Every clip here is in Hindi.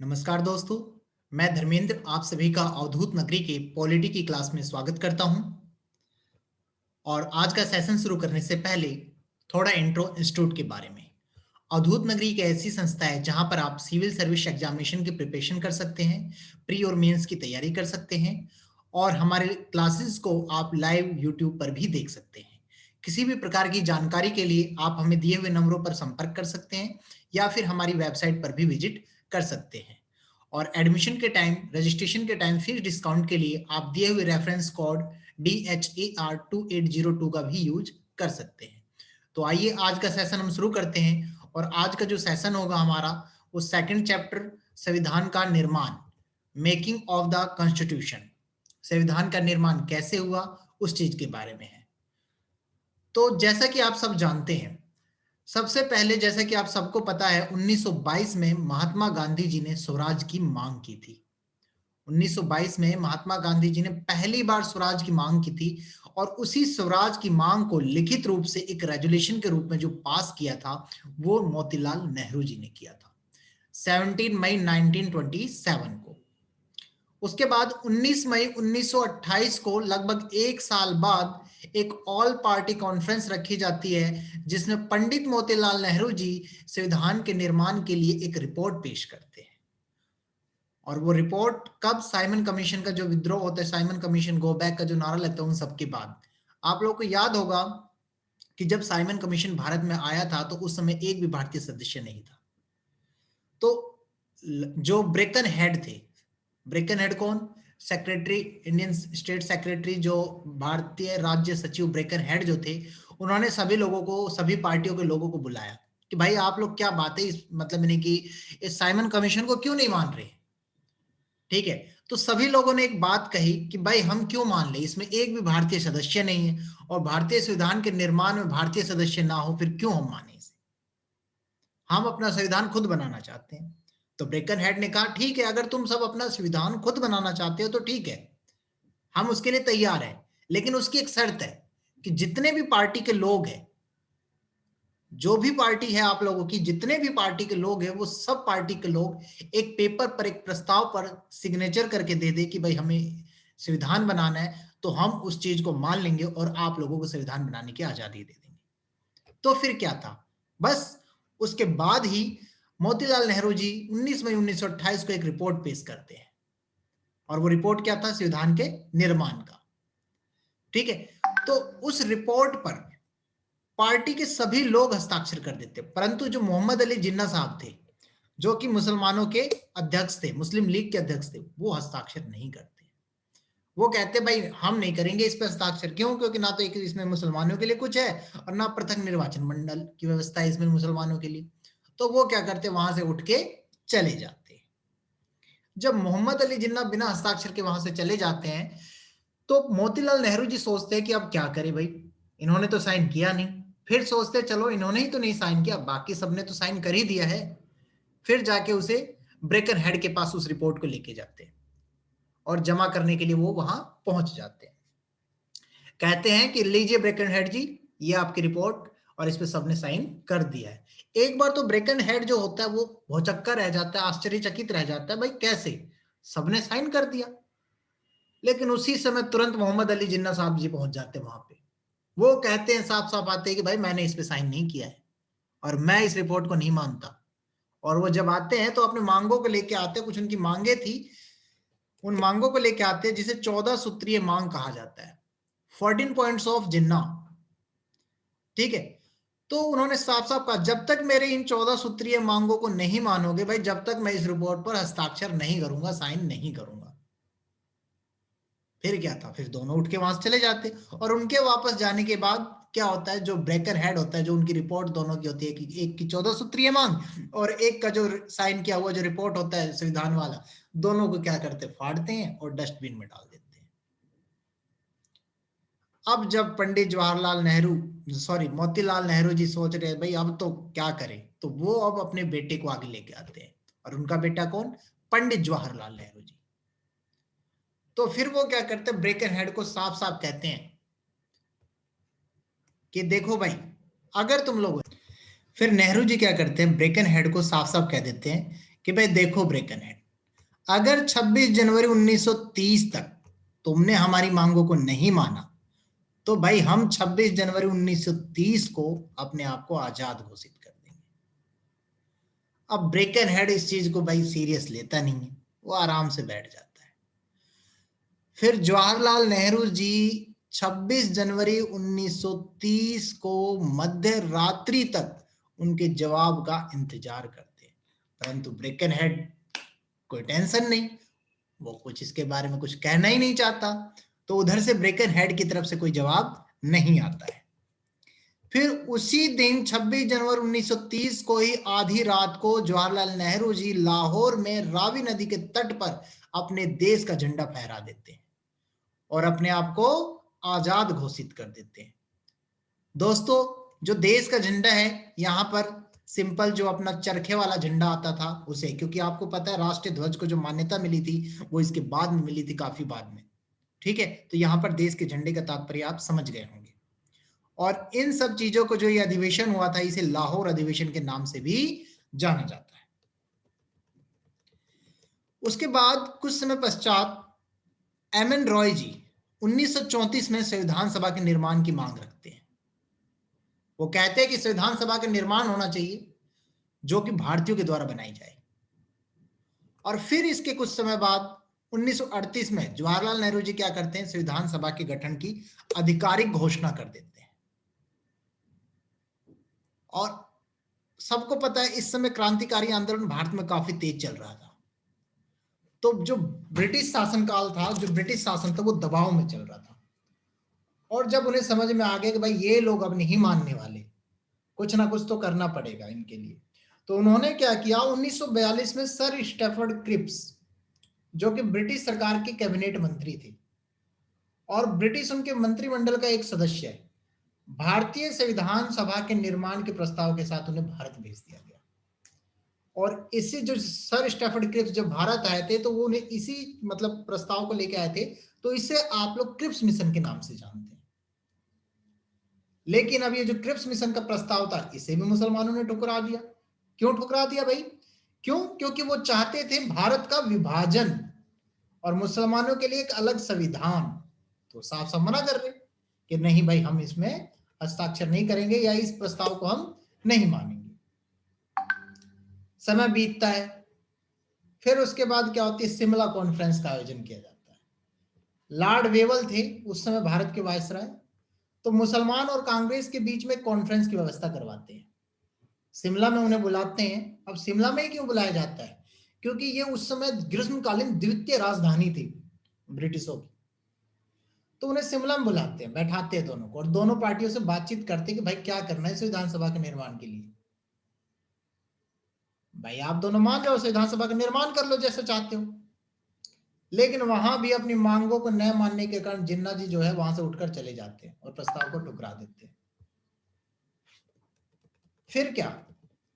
नमस्कार दोस्तों, मैं धर्मेंद्र आप सभी का अवधूत नगरी के पॉलिटी की क्लास में स्वागत करता हूं। और आज का सेशन शुरू करने से पहले थोड़ा इंट्रो इंस्टीट्यूट के बारे में। अवधूत नगरी एक ऐसी संस्था है जहां पर आप सिविल सर्विस एग्जामिनेशन की प्रिपरेशन कर सकते हैं, प्री और मेंस की तैयारी कर सकते हैं और हमारे क्लासेस को आप लाइव यूट्यूब पर भी देख सकते हैं। किसी भी प्रकार की जानकारी के लिए आप हमें दिए हुए नंबरों पर संपर्क कर सकते हैं या फिर हमारी वेबसाइट पर भी विजिट कर सकते हैं। और एडमिशन के टाइम, रजिस्ट्रेशन के टाइम फिक्स डिस्काउंट के लिए आप दिए हुए रेफरेंस कोड DHAR2802 का भी यूज कर सकते हैं। तो आइए आज का सेशन हम शुरू करते हैं। और आज का जो सेशन होगा हमारा, वो सेकंड चैप्टर संविधान का निर्माण, मेकिंग ऑफ द कॉन्स्टिट्यूशन, संविधान का निर्माण कैसे हुआ उस चीज के बारे में है। तो जैसा कि आप सब जानते हैं, सबसे पहले जैसा कि आप सबको पता है 1922 में महात्मा गांधी जी ने स्वराज की मांग की थी। 1922 में महात्मा गांधी जी ने पहली बार स्वराज की मांग की थी और उसी स्वराज की मांग को लिखित रूप से एक रेजोल्यूशन के रूप में जो पास किया था वो मोतीलाल नेहरू जी ने किया था 17 मई 1927 को। उसके बाद 19 मई 1928 को, लगभग एक साल बाद, एक ऑल पार्टी कॉन्फ्रेंस रखी जाती है जिसमें पंडित मोतीलाल नेहरू जी संविधान के निर्माण के लिए एक रिपोर्ट पेश करते हैं। और वो रिपोर्ट कब, साइमन कमीशन का जो विद्रोह होता है, साइमन कमीशन गो बैक का जो नारा लगता है, उन सबके बाद। आप लोगों को याद होगा कि जब साइमन कमीशन भारत में आया था तो उस समय एक भी भारतीय सदस्य नहीं था। तो जो ब्रेकन हेड थे, ब्रेकन हेड कौन? सेक्रेटरी, इंडियन स्टेट सेक्रेटरी, जो भारतीय राज्य सचिव ब्रेकन हेड जो थे, उन्होंने सभी लोगों को, सभी पार्टियों के लोगों को बुलाया कि भाई आप लोग क्या बात है, इस मतलब यानी कि इस साइमन कमीशन को क्यों नहीं मान रहे। ठीक है, तो सभी लोगों ने एक बात कही कि भाई हम क्यों मान ले, इसमें एक भी भारतीय सदस्य नहीं है और भारतीय संविधान के निर्माण में भारतीय सदस्य ना हो, फिर क्यों हम माने इसे, हम अपना संविधान खुद बनाना चाहते हैं। तो ब्रेकन हेड ने कहा ठीक है, अगर तुम सब अपना संविधान खुद बनाना चाहते हो तो ठीक है, हम उसके लिए तैयार हैं, लेकिन उसकी एक शर्त है कि जितने भी पार्टी के लोग हैं, जो भी पार्टी है आप लोगों की, जितने भी पार्टी के लोग हैं, वो सब पार्टी के लोग एक पेपर पर, एक प्रस्ताव पर सिग्नेचर करके दे दे कि भाई हमें संविधान बनाना है, तो हम उस चीज को मान लेंगे और आप लोगों को संविधान बनाने की आजादी दे देंगे। तो फिर क्या था, बस उसके बाद ही मोतीलाल नेहरू जी 19 मई 1928 को एक रिपोर्ट पेश करते हैं। और वो रिपोर्ट क्या था? संविधान के निर्माण का। ठीक है, तो उस रिपोर्ट पर पार्टी के सभी लोग हस्ताक्षर कर देते, परंतु जो मोहम्मद अली जिन्ना साहब थे, जो कि मुसलमानों के अध्यक्ष थे, मुस्लिम लीग के अध्यक्ष थे, वो हस्ताक्षर नहीं करते। वो कहते भाई हम नहीं करेंगे इस पर हस्ताक्षर। क्यों? क्योंकि ना तो एक इसमें मुसलमानों के लिए कुछ है और ना पृथक निर्वाचन मंडल की व्यवस्था है इसमें मुसलमानों के लिए। तो वो क्या करते, वहां से उठ के चले जाते। जब मोहम्मद अली जिन्ना बिना हस्ताक्षर के वहां से चले जाते हैं, तो मोतीलाल नेहरू जी सोचते हैं कि अब क्या करें भाई, इन्होंने तो साइन किया नहीं। फिर सोचते चलो इन्होंने ही तो नहीं साइन किया, बाकी सबने तो साइन कर ही दिया है। फिर जाके उसे ब्रेकन हेड के पास उस रिपोर्ट को लेके जाते हैं और जमा करने के लिए वो वहां पहुंच जाते हैं। कहते हैं कि लीजिए ब्रेकन हेड जी, ये आपकी रिपोर्ट, और इस पे सबने साइन कर दिया है। एक बार तो ब्रेकन हेड जो होता है वो भौचक्का रह जाता है, आश्चर्यचकित रह जाता है, भाई कैसे सबने साइन कर दिया। लेकिन उसी समय तुरंत मोहम्मद अली जिन्ना साहब जी पहुंच जाते हैं वहां पे। वो कहते हैं, साफ साफ आते हैं कि भाई मैंने इस पे साइन नहीं किया है और मैं इस रिपोर्ट को नहीं मानता। और वो जब आते हैं तो अपने मांगों को लेके आते हैं, कुछ उनकी मांगे थी, उन मांगों को लेके आते हैं जिसे 14 सूत्रीय मांग कहा जाता है, 14 पॉइंट्स ऑफ जिन्ना। ठीक है, तो उन्होंने साफ साफ कहा जब तक मेरे इन 14 सूत्रीय मांगों को नहीं मानोगे भाई, जब तक मैं इस रिपोर्ट पर हस्ताक्षर नहीं करूंगा, साइन नहीं करूंगा। फिर क्या था, फिर दोनों उठ के वहां से चले जाते। और उनके वापस जाने के बाद क्या होता है, जो ब्रेकर हेड होता है, जो उनकी रिपोर्ट दोनों की होती है, कि एक की 14 सूत्रीय मांग और एक का जो साइन किया हुआ जो रिपोर्ट होता है संविधान वाला, दोनों को क्या करते, फाड़ते हैं और डस्टबिन में डाल देते हैं। अब जब पंडित जवाहरलाल नेहरू, सॉरी मोतीलाल नेहरू जी सोच रहे हैं भाई अब तो क्या करें, तो वो अब अपने बेटे को आगे लेके आते हैं। और उनका बेटा कौन? पंडित जवाहरलाल नेहरू जी। तो फिर वो क्या करते हैं, ब्रेकन हेड को साफ साफ कहते हैं कि देखो भाई, अगर तुम लोग, फिर नेहरू जी क्या करते हैं, ब्रेकन हेड को साफ साफ कह देते हैं कि भाई देखो ब्रेकनहेड, अगर 26 जनवरी 1930 तक तुमने हमारी मांगों को नहीं माना तो भाई हम 26 जनवरी 1930 को अपने आप को आजाद घोषित कर देंगे। अब ब्रेकनहेड इस चीज को भाई सीरियस लेता नहीं है, वो आराम से बैठ जाता है। फिर जवाहरलाल नेहरू जी 26 जनवरी 1930 को मध्य रात्रि तक उनके जवाब का इंतजार करते हैं, परंतु ब्रेकनहेड कोई टेंशन नहीं, वो कुछ इसके बारे में कुछ कहना ही नहीं चाहता, तो उधर से ब्रेकनहेड की तरफ से कोई जवाब नहीं आता है। फिर उसी दिन 26 जनवरी 1930 को ही आधी रात को जवाहरलाल नेहरू जी लाहौर में रावी नदी के तट पर अपने देश का झंडा फहरा देते हैं और अपने आप को आजाद घोषित कर देते हैं। दोस्तों, जो देश का झंडा है यहाँ पर सिंपल जो अपना चरखे वाला झंडा आता था उसे, क्योंकि आपको पता है राष्ट्रीय ध्वज को जो मान्यता मिली थी वो इसके बाद में मिली थी, काफी बाद में, ठीक है। तो यहाँ पर देश के झंडे का तात्पर्य आप समझ गए होंगे। और इन सब चीजों को जो ये अधिवेशन हुआ था इसे लाहौर अधिवेशन के नाम से भी जाना जाता है। उसके बाद कुछ समय पश्चात एम.एन. रॉय जी 1934 में संविधान सभा के निर्माण की मांग रखते हैं। वो कहते हैं कि संविधान सभा का निर्माण होना चाहिए जो कि भारतीयों के द्वारा बनाई जाए। और फिर इसके कुछ समय बाद 1938 में जवाहरलाल नेहरू जी क्या करते हैं, संविधान सभा के गठन की आधिकारिक घोषणा कर देते हैं। और सबको पता है इस समय क्रांतिकारी आंदोलन भारत में काफी तेज चल रहा था, तो जो ब्रिटिश शासनकाल था, जो ब्रिटिश शासन था वो दबाव में चल रहा था। और जब उन्हें समझ में आ गया कि भाई ये लोग अब नहीं मानने वाले, कुछ ना कुछ तो करना पड़ेगा इनके लिए, तो उन्होंने क्या किया, 1942 में सर स्टैफर्ड क्रिप्स जो कि ब्रिटिश सरकार के कैबिनेट मंत्री थे और ब्रिटिश उनके मंत्रिमंडल का एक सदस्य है, भारतीय संविधान सभा के निर्माण के प्रस्ताव के साथ उन्हें भारत भेज दिया गया। और इसी जो सर स्टैफर्ड क्रिप्स जब भारत आए थे तो वो उन्हें इसी मतलब प्रस्ताव को लेकर आए थे, तो इसे आप लोग क्रिप्स मिशन के नाम से जानते हैं। लेकिन अब ये जो क्रिप्स मिशन का प्रस्ताव था इसे भी मुसलमानों ने ठुकरा दिया। क्यों ठुकरा दिया भाई? क्यों? क्योंकि वो चाहते थे भारत का विभाजन और मुसलमानों के लिए एक अलग संविधान। तो साफ साफ मना कर रहे कि नहीं भाई, हम इसमें हस्ताक्षर नहीं करेंगे या इस प्रस्ताव को हम नहीं मानेंगे। समय बीतता है, फिर उसके बाद क्या होती है, शिमला कॉन्फ्रेंस का आयोजन किया जाता है। लॉर्ड वेवल थे उस समय भारत के वायसराय, तो मुसलमान और कांग्रेस के बीच में कॉन्फ्रेंस की व्यवस्था करवाते हैं, शिमला में उन्हें बुलाते हैं। अब शिमला में क्यों बुलाया जाता है? क्योंकि ये उस समय ग्रीष्मकालीन द्वितीय राजधानी थी ब्रिटिशों की, तो उन्हें शिमला में बुलाते हैं, बैठाते हैं दोनों को और दोनों पार्टियों से बातचीत करते हैं कि भाई क्या करना है संविधान सभा के निर्माण के लिए। भाई आप दोनों मान जाओ, संविधान सभा का निर्माण कर लो जैसे चाहते हो। लेकिन वहां भी अपनी मांगों को न मानने के कारण जिन्ना जी जो है वहां से उठकर चले जाते हैं और प्रस्ताव को ठुकरा देते हैं। फिर क्या,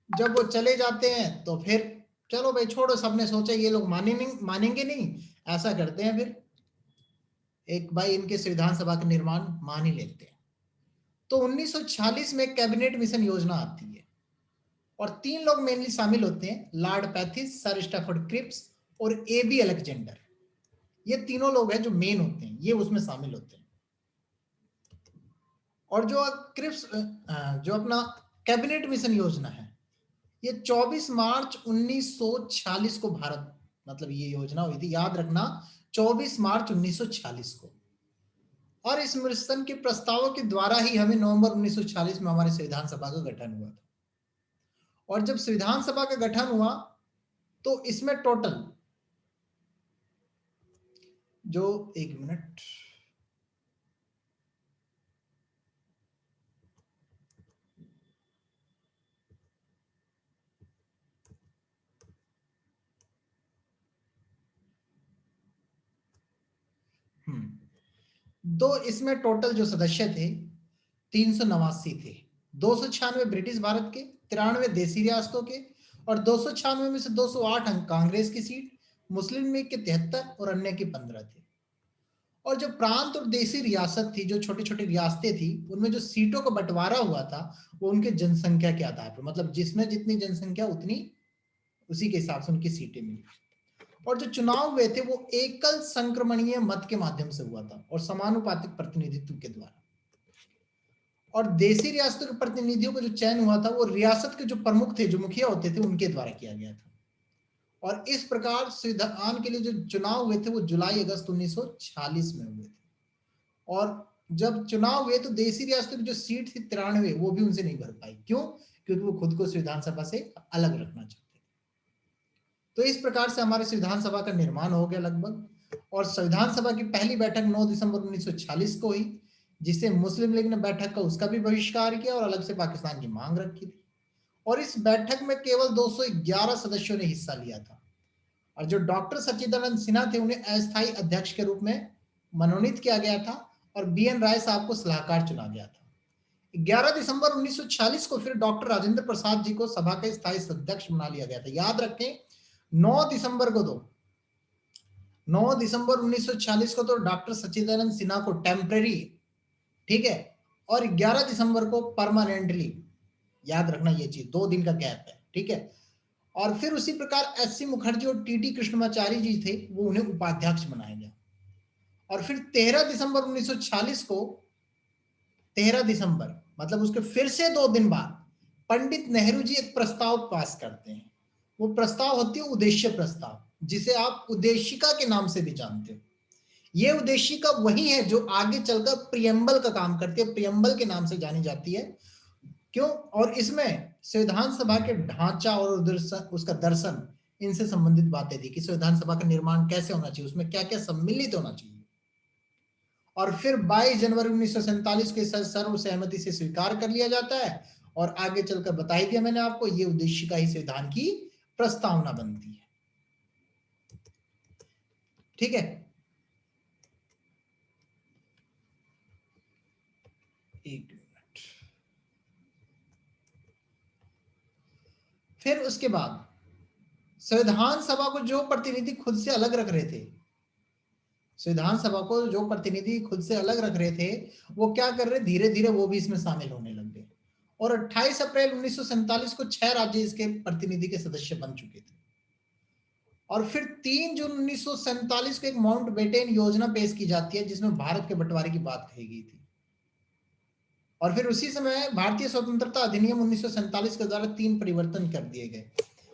जब वो चले जाते हैं तो फिर चलो भाई छोड़ो, सबने सोचा ये लोग मानेंगे नहीं, ऐसा करते हैं फिर एक भाई इनके संविधान सभा का निर्माण मान ही लेते हैं। तो 1946 में कैबिनेट मिशन योजना आती है और 3 लोग मेनली शामिल होते हैं, Lord pathies, sir Stafford Cripps और ए.बी. अलेक्जेंडर। ये तीनों लोग हैं जो मेन होते हैं, ये उसमें शामिल होते हैं। और जो क्रिप्स जो अपना कैबिनेट मिशन योजना है, ये 24 मार्च 1946 को भारत मतलब ये योजना हुई थी, याद रखना 24 मार्च 1946 को। और इस मिशन के प्रस्तावों के द्वारा ही हमें नवंबर 1946 में हमारे संविधान सभा का गठन हुआ था। और जब संविधान सभा का गठन हुआ तो इसमें टोटल जो एक मिनट दो इसमें टोटल जो सदस्य थे 389 थे, 296 ब्रिटिश भारत के, 93 देसी रियासतों के और 296 में से 208 अंक कांग्रेस की सीट, मुस्लिम लीग के 73 और अन्य के 15 थे। और जो प्रांत और देसी रियासत थी, जो छोटी छोटी रियासतें थी, उनमें जो सीटों का बंटवारा हुआ था वो उनके जनसंख्या के आधार पर, मतलब जिसमें जितनी जनसंख्या उतनी उसी के हिसाब से उनकी सीटें मिली। और जो चुनाव हुए थे वो एकल संक्रमणीय मत के माध्यम से हुआ था और समानुपातिक प्रतिनिधित्व के द्वारा। और देशी रियासतों के प्रतिनिधियों का जो चयन हुआ था वो रियासत के जो प्रमुख थे, जो मुखिया होते थे, उनके द्वारा किया गया था। और इस प्रकार संविधान के लिए जो चुनाव हुए थे वो जुलाई अगस्त 1946 में हुए थे। और जब चुनाव हुए तो देशी रियासतों की जो सीट थी 93, वो भी उनसे नहीं भर पाई। क्यों? क्योंकि वो खुद को संविधान सभा से अलग रखना चाहते थे। तो इस प्रकार से हमारे संविधान सभा का निर्माण हो गया लगभग। और संविधान सभा की पहली बैठक 9 दिसंबर 1946 को हुई, जिसे मुस्लिम लीग ने बैठक का उसका भी बहिष्कार किया और अलग से पाकिस्तान की मांग रखी थी। और इस बैठक में केवल 211 सदस्यों ने हिस्सा लिया था। और जो डॉक्टर सच्चिदानंद सिन्हा थे उन्हें अस्थायी अध्यक्ष के रूप में मनोनीत किया गया था और BN राय साहब को सलाहकार चुना गया था। 11 दिसंबर 1946 को फिर डॉक्टर राजेंद्र प्रसाद जी को सभा के स्थायी अध्यक्ष बना लिया गया था। याद रखें 9 दिसंबर 1946 को तो डॉक्टर सच्चिदानंद सिन्हा को टेम्परेरी, ठीक है, और 11 दिसंबर को परमानेंटली। याद रखना ये चीज, 2 दिन का गैप है, ठीक है। और फिर उसी प्रकार SC मुखर्जी और TT कृष्णमाचारी जी थे, वो उन्हें उपाध्यक्ष बनाया गया। और फिर 13 दिसंबर 1946 को, 13 दिसंबर मतलब उसके फिर से 2 दिन बाद, पंडित नेहरू जी एक प्रस्ताव पास करते हैं। वो प्रस्ताव होती है उद्देश्य प्रस्ताव, जिसे आप उद्देशिका के नाम से भी जानते हो। ये उद्देशिका वही है जो आगे चलकर प्रियम्बल का काम करती है, प्रियम्बल के नाम से जानी जाती है। क्यों? और इसमें संविधान सभा के ढांचा और उसका दर्शन, इनसे संबंधित बातें थी कि संविधान सभा का निर्माण कैसे होना चाहिए, उसमें क्या क्या सम्मिलित होना चाहिए। और फिर 22 जनवरी 1947 के सर्व सहमति से स्वीकार कर लिया जाता है। और आगे चलकर बता ही दिया मैंने आपको, ये उद्देशिका ही संविधान की प्रस्तावना बनती है। ठीक है, एक मिनट। फिर उसके बाद संविधान सभा को जो प्रतिनिधि खुद से अलग रख रहे थे, संविधान सभा को जो प्रतिनिधि खुद से अलग रख रहे थे, वो क्या कर रहे, धीरे धीरे वो भी इसमें शामिल होने लग गए। और 28 अप्रैल 1947 को 6 राज्य इसके प्रतिनिधि के सदस्य बन चुके थे। और फिर 3 जून 1947 को एक माउंटबेटन योजना पेश की जाती है, जिसमें भारत के बंटवारे की बात कही गई थी। और फिर उसी समय भारतीय स्वतंत्रता अधिनियम 1947 के द्वारा 3 परिवर्तन कर दिए गए।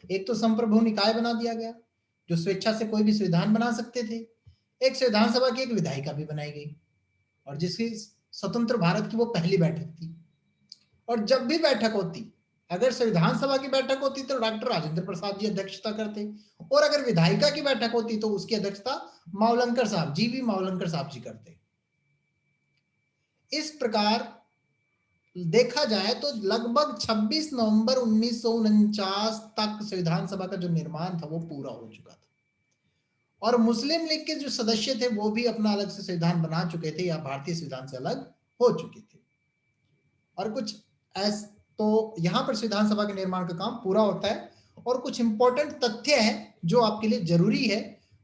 एक तो संप्रभु निकाय बना दिया गया, जो स्वेच्छा से कोई भी संविधान बना सकते थे। एक संविधान सभा की एक विधायिका भी बनाई गई, और जिसकी स्वतंत्र भारत की वो पहली बैठक थी। और जब भी बैठक होती, अगर संविधान सभा की बैठक होती तो डॉक्टर राजेंद्र प्रसाद जी अध्यक्षता करते, और अगर विधायिका की बैठक होती तो उसकी अध्यक्षता मावलंकर साहब, GV मावलंकर साहब जी करते। इस प्रकार देखा जाए तो लगभग 26 नवंबर 1949 तक संविधान सभा का जो निर्माण था वो पूरा हो चुका था। और मुस्लिम लीग के जो सदस्य थे वो भी अपना अलग से संविधान बना चुके थे या भारतीय संविधान से अलग हो चुके थे। और कुछ तो यहाँ पर संविधान सभा के निर्माण का काम पूरा होता है। और कुछ इंपॉर्टेंट तथ्य है जो आपके लिए जरूरी है।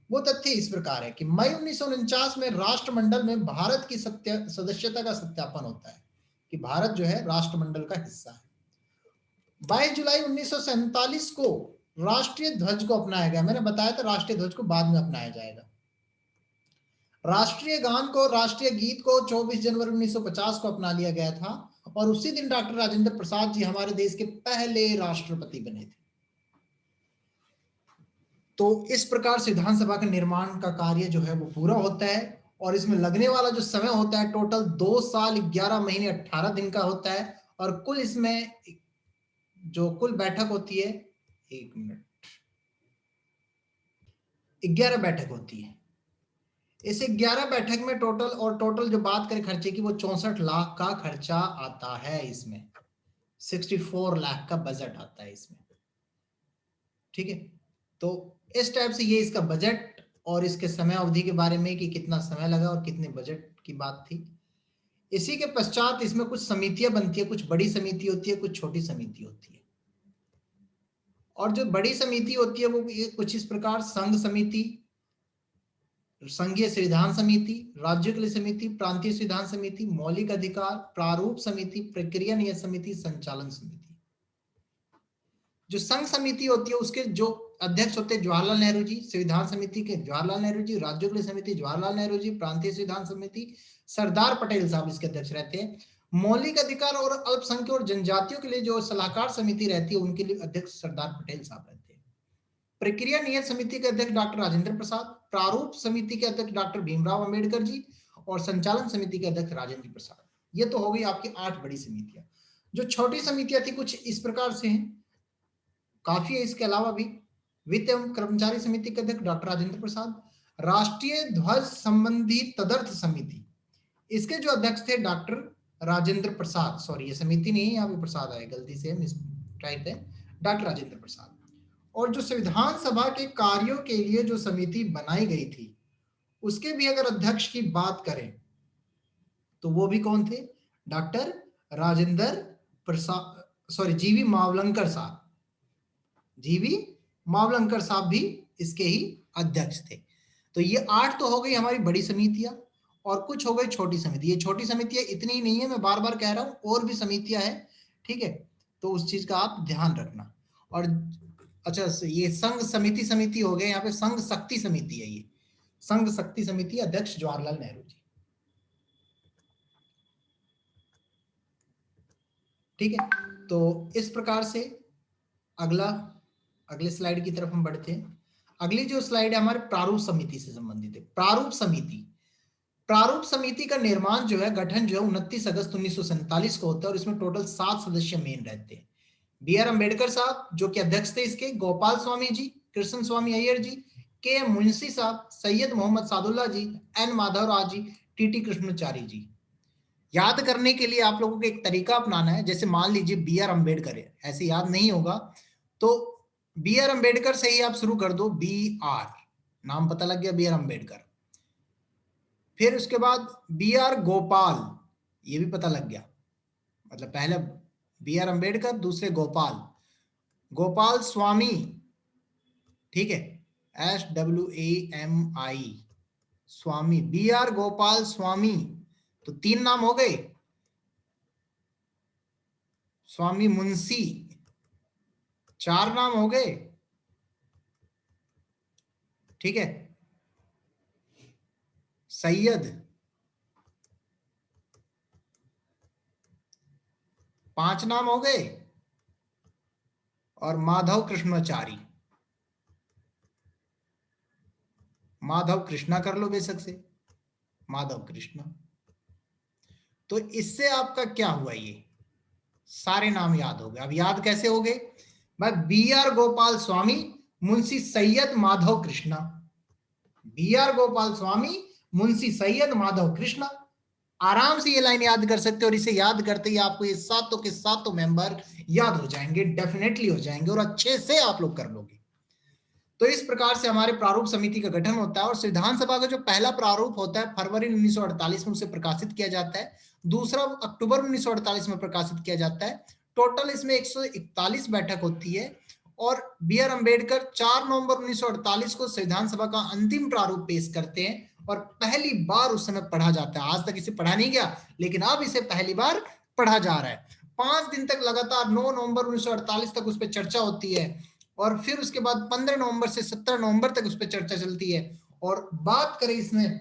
वो तथ्य इस प्रकार है कि मई 1949 में राष्ट्रमंडल में भारत की सदस्यता का सत्यापन होता है कि भारत जो है राष्ट्रमंडल का हिस्सा है। 22 जुलाई 1947 को राष्ट्रीय ध्वज को अपनाया गया। मैंने बताया था राष्ट्रीय ध्वज को बाद में अपनाया जाएगा। राष्ट्रीय गान को, राष्ट्रीय गीत को 24 जनवरी 1950 को अपना लिया गया था। और उसी दिन डॉक्टर राजेंद्र प्रसाद जी हमारे देश के पहले राष्ट्रपति बने थे। तो इस प्रकार संविधान सभा के निर्माण का कार्य जो है वो पूरा होता है। और इसमें लगने वाला जो समय होता है टोटल 2 साल 11 महीने 18 दिन का होता है। और कुल इसमें जो कुल बैठक होती है, 1 मिनट, 11 बैठक होती है। इस 11 बैठक में टोटल जो बात करें खर्चे की, वो 64 लाख का खर्चा आता है। इसमें 64 लाख का बजट आता है इसमें। ठीक है, तो इस टाइप से ये इसका बजट और इसके समय अवधि के बारे में कि कितना समय लगा और कितने बजट की बात थी। इसी के पश्चात इसमें कुछ समितियां बनती है, कुछ बड़ी समिति होती है, कुछ छोटी समिति होती है। और जो बड़ी समिति होती है वो कुछ इस प्रकार संघ समिति, संघीय संविधान समिति, राज्य के लिए समिति, प्रांतीय संविधान समिति, मौलिक अधिकार, प्रारूप समिति, प्रक्रिया नियत समिति, संचालन समिति। जो संघ समिति होती है उसके जो अध्यक्ष होते हैं जवाहरलाल नेहरू जी, संविधान समिति के जवाहरलाल नेहरू जी, राज्यों के लिए समिति जवाहरलाल नेहरू जी, प्रांतीय संविधान समिति सरदार पटेल साहब इसके अध्यक्ष रहते हैं। मौलिक अधिकार और अल्पसंख्यक और जनजातियों के लिए जो सलाहकार समिति रहती है उनके लिए अध्यक्ष सरदार पटेल साहब रहते हैं। प्रक्रिया नियत समिति के अध्यक्ष डॉक्टर राजेंद्र प्रसाद, प्रारूप समिति के अध्यक्ष डॉक्टर भीमराव अंबेडकर जी और संचालन समिति के अध्यक्ष राजेंद्र प्रसाद। ये तो हो गई आपकी 8 बड़ी समितियां। जो छोटी समितियां थी कुछ इस प्रकार से हैं, काफी है। इसके अलावा भी वित्त एवं कर्मचारी समिति के अध्यक्ष डॉक्टर राजेंद्र प्रसाद, राष्ट्रीय ध्वज संबंधी तदर्थ समिति, इसके जो अध्यक्ष थे डॉक्टर राजेंद्र प्रसाद, सॉरी ये समिति नहीं है, यहाँ पे प्रसाद आया गलती से, मिस टाइप है, डॉक्टर राजेंद्र प्रसाद। और जो संविधान सभा के कार्यों के लिए जो समिति बनाई गई थी उसके भी अगर अध्यक्ष की बात करें तो वो भी कौन थे? डॉक्टर राजेंद्र प्रसाद, सॉरी जीवी मावलंकर साहब, जीवी मावलंकर साहब भी इसके ही अध्यक्ष थे। तो ये 8 तो हो गई हमारी बड़ी समितियां और कुछ हो गई छोटी समिति। ये छोटी समितियां इतनी ही नहीं है, मैं बार बार कह रहा हूं और भी समितियां हैं, ठीक है, तो उस चीज का आप ध्यान रखना। और अच्छा ये संघ समिति हो गए, यहाँ पे संघ शक्ति समिति है, ये संघ शक्ति समिति अध्यक्ष जवाहरलाल नेहरू जी, ठीक है। तो इस प्रकार से अगले स्लाइड की तरफ हम बढ़ते हैं। अगली जो स्लाइड है हमारे प्रारूप समिति से संबंधित है। प्रारूप समिति का निर्माण जो है, गठन जो है 29 अगस्त 1947 को होता है और इसमें टोटल 7 सदस्य मेन रहते हैं। बी आर अम्बेडकर साहब जो कि अध्यक्ष थे इसके, गोपाल स्वामी जी, कृष्ण स्वामी अय्यर जी, के एम मुंशी साहब, सैयद मोहम्मद सादुल्ला जी, एन माधवराव जी, टी कृष्णाचारी जी। याद करने के लिए आप लोगों को एक तरीका अपनाना है, जैसे मान लीजिए बी आर अम्बेडकर है, ऐसे याद नहीं होगा तो बी आर अम्बेडकर से ही आप शुरू कर दो, बी आर, नाम पता लग गया बी आर अम्बेडकर। फिर उसके बाद बी आर गोपाल, ये भी पता लग गया, मतलब पहले बी आर अम्बेडकर, दूसरे गोपाल स्वामी, ठीक है, SWAMI Swami, B R Gopal Swami, तो 3 नाम हो गए। स्वामी मुंशी, 4 नाम हो गए, ठीक है। सैयद 5 नाम हो गए और माधव कृष्णाचारी, माधव कृष्णा कर लो बेशक से, माधव कृष्णा। तो इससे आपका क्या हुआ, ये सारे नाम याद हो गए। अब याद कैसे हो गए भाई? B R Gopal Swami, Munshi Syed Madhav Krishna, B R Gopal Swami, Munshi Syed Madhav Krishna. आराम से ये लाइन याद कर सकते हो और इसे याद करते ही आपको ये सातों के सातों मेंबर याद हो जाएंगे, डेफिनेटली हो जाएंगे और अच्छे से आप लोग कर लोगे। तो इस प्रकार से हमारे प्रारूप समिति का गठन होता है और संविधान सभा का जो पहला प्रारूप होता है फरवरी 1948 में उसे प्रकाशित किया जाता है, दूसरा अक्टूबर 1948 में प्रकाशित किया जाता है। टोटल इसमें 141 बैठक होती है और बी आर अम्बेडकर 4 नवंबर 1948 को संविधान सभा का अंतिम प्रारूप पेश करते हैं और पहली बार उस समय पढ़ा जाता है। आज तक इसे पढ़ा नहीं गया, लेकिन अब इसे पहली बार पढ़ा जा रहा है। 5 दिन तक लगातार 9 नवंबर 1948 तक उस पर चर्चा होती है और फिर उसके बाद 15 नवंबर से 17 नवंबर तक उस पर चर्चा चलती है। और बात करें इसमें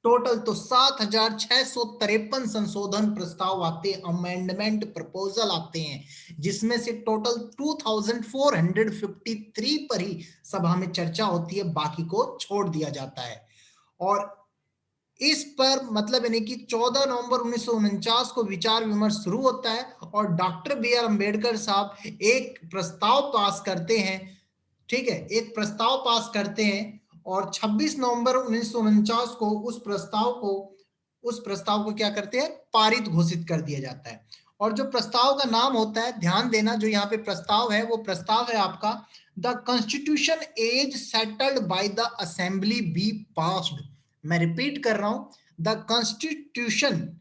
टोटल तो 7,653 संशोधन प्रस्ताव आते हैं, अमेंडमेंट प्रपोजल आते हैं, जिसमें से टोटल 2,453 पर ही सभा में चर्चा होती है, बाकी को छोड़ दिया जाता है। और इस पर मतलब यानी कि 14 नवंबर 1949 को विचार विमर्श शुरू होता है और डॉक्टर बी आर अम्बेडकर साहब एक प्रस्ताव पास करते हैं, ठीक है, एक प्रस्ताव पास करते हैं और 26 नवंबर 1949 को उस प्रस्ताव को क्या करते हैं, पारित घोषित कर दिया जाता है। और जो प्रस्ताव का नाम होता है, ध्यान देना, जो यहाँ पे प्रस्ताव है वो प्रस्ताव है आपका the constitution as settled by the assembly be passed. मैं रिपीट कर रहा हूं, the constitution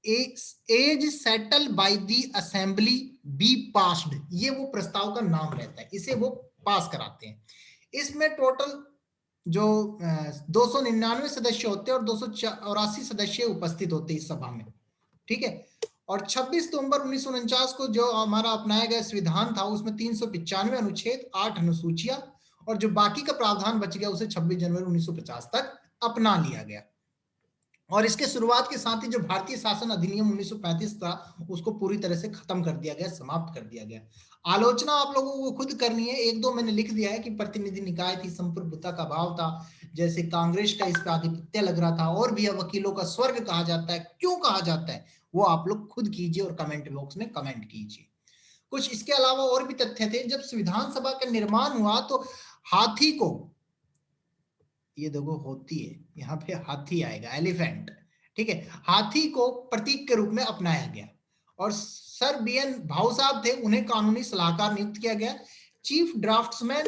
as settled by the assembly be passed, ये वो प्रस्ताव का नाम रहता है, इसे वो पास कराते हैं। इसमें टोटल जो 299 सदस्य होते हैं और 284 सदस्य उपस्थित होते हैं इस सभा में, ठीक है। और 26 नवंबर 1949 को जो हमारा अपनाया गया संविधान था उसमें 395 अनुच्छेद, 8 अनुसूचियां और जो बाकी का प्रावधान बच गया उसे 26 जनवरी 1950 तक अपना लिया गया। और इसके शुरुआत के साथ ही जो भारतीय शासन अधिनियम 1935 था उसको पूरी तरह से खत्म कर दिया गया, समाप्त कर दिया गया। आलोचना आप लोगों को खुद करनी है, एक दो मैंने लिख दिया है कि प्रतिनिधि निकाय थी, संप्रभुता का भाव था, जैसे कांग्रेस का इस पे आधिपत्य लग रहा था, और भी वकीलों का स्वर्ग कहा जाता है, क्यों कहा जाता है वो आप लोग खुद कीजिए और कमेंट बॉक्स में कमेंट कीजिए। कुछ इसके अलावा और भी तथ्य थे। जब संविधान सभा का निर्माण हुआ तो हाथी को, ये देखो होती है, यहाँ पे हाथी आएगा, एलिफेंट, ठीक है, हाथी को प्रतीक के रूप में अपनाया गया। और सर बी.एन. भाऊ साहब थे, उन्हें कानूनी सलाहकार नियुक्त किया गया। Chief draughtsman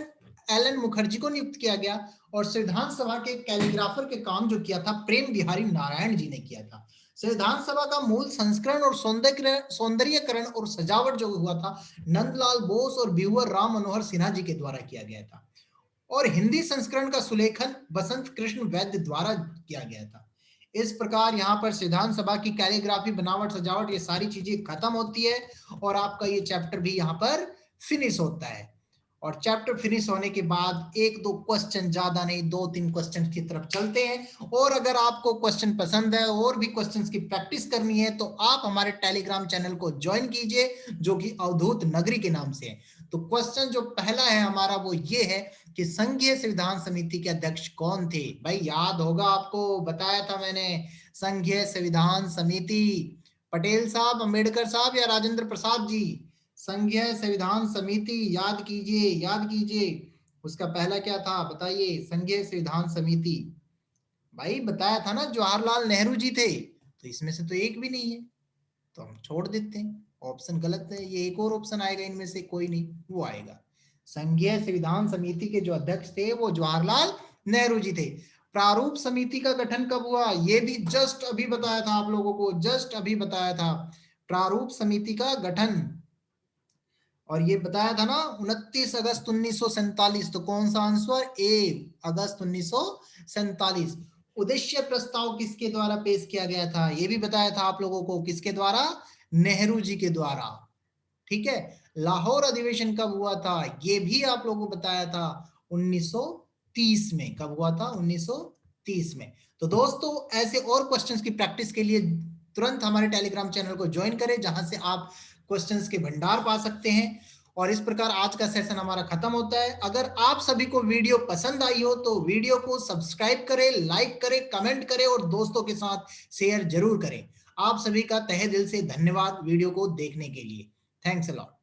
LN. मुखर्जी को नियुक्त किया गया। और संविधान सभा के कैलीग्राफर के काम जो किया था प्रेम बिहारी नारायण जी ने किया था। संविधान सभा का मूल संस्करण और सौंदर्यकरण और सजावट जो हुआ था नंदलाल बोस और व्यूअर राम मनोहर सिन्हा जी के द्वारा किया गया था। और हिंदी संस्करण का सुलेखन बसंत कृष्ण वैद्य द्वारा किया गया था। इस प्रकार यहाँ पर संविधान सभा की कैलीग्राफी, बनावट, सजावट, ये सारी चीजें खत्म होती है और आपका ये चैप्टर भी यहाँ पर फिनिश होता है। और चैप्टर फिनिश होने के बाद एक दो क्वेश्चन, ज्यादा नहीं, दो तीन क्वेश्चन की तरफ चलते हैं। और अगर आपको क्वेश्चन पसंद है और भी क्वेश्चंस की प्रैक्टिस करनी है तो आप हमारे टेलीग्राम चैनल को ज्वाइन कीजिए जो कि अवधूत नगरी के नाम से है। तो क्वेश्चन जो पहला है हमारा वो ये है कि संघीय संविधान समिति के अध्यक्ष कौन थे? भाई याद होगा आपको, बताया था मैंने, संघीय संविधान समिति पटेल साहब, अंबेडकर साहब या राजेंद्र प्रसाद जी? संघीय संविधान समिति याद कीजिए, याद कीजिए। उसका पहला क्या था बताइए? संघीय संविधान समिति, भाई बताया था ना, जवाहरलाल नेहरू जी थे। तो इसमें से तो एक भी नहीं है, तो हम छोड़ देते हैं, ऑप्शन गलत है। ये एक और ऑप्शन आएगा, इनमें से कोई नहीं, वो आएगा। संघीय संविधान समिति के जो अध्यक्ष थे वो जवाहरलाल नेहरू जी थे। प्रारूप समिति का गठन कब हुआ? ये भी जस्ट अभी बताया था आप लोगों को, जस्ट अभी बताया था प्रारूप समिति का गठन। और ये बताया था ना 29 अगस्त 1947। तो कौन सा आंसर? ए, अगस्त 1947। उद्देश्य प्रस्ताव किसके द्वारा पेश किया गया था? ये भी बताया था आप लोगों को, किसके द्वारा? नेहरू जी के द्वारा। ठीक है। लाहौर अधिवेशन कब हुआ था? ये भी आप लोगों को बताया था 1930 में। कब हुआ था? 1930 में। तो दोस्तों ऐसे और क्वेश्चंस की प्रैक्टिस के लिए तुरंत हमारे टेलीग्राम चैनल को ज्वाइन करें जहां से आप क्वेश्चंस के भंडार पा सकते हैं। और इस प्रकार आज का सेशन हमारा खत्म होता है। अगर आप सभी को वीडियो पसंद आई हो तो वीडियो को सब्सक्राइब करें, लाइक करें, कमेंट करें और दोस्तों के साथ शेयर जरूर करें। आप सभी का तहे दिल से धन्यवाद वीडियो को देखने के लिए। Thanks a lot.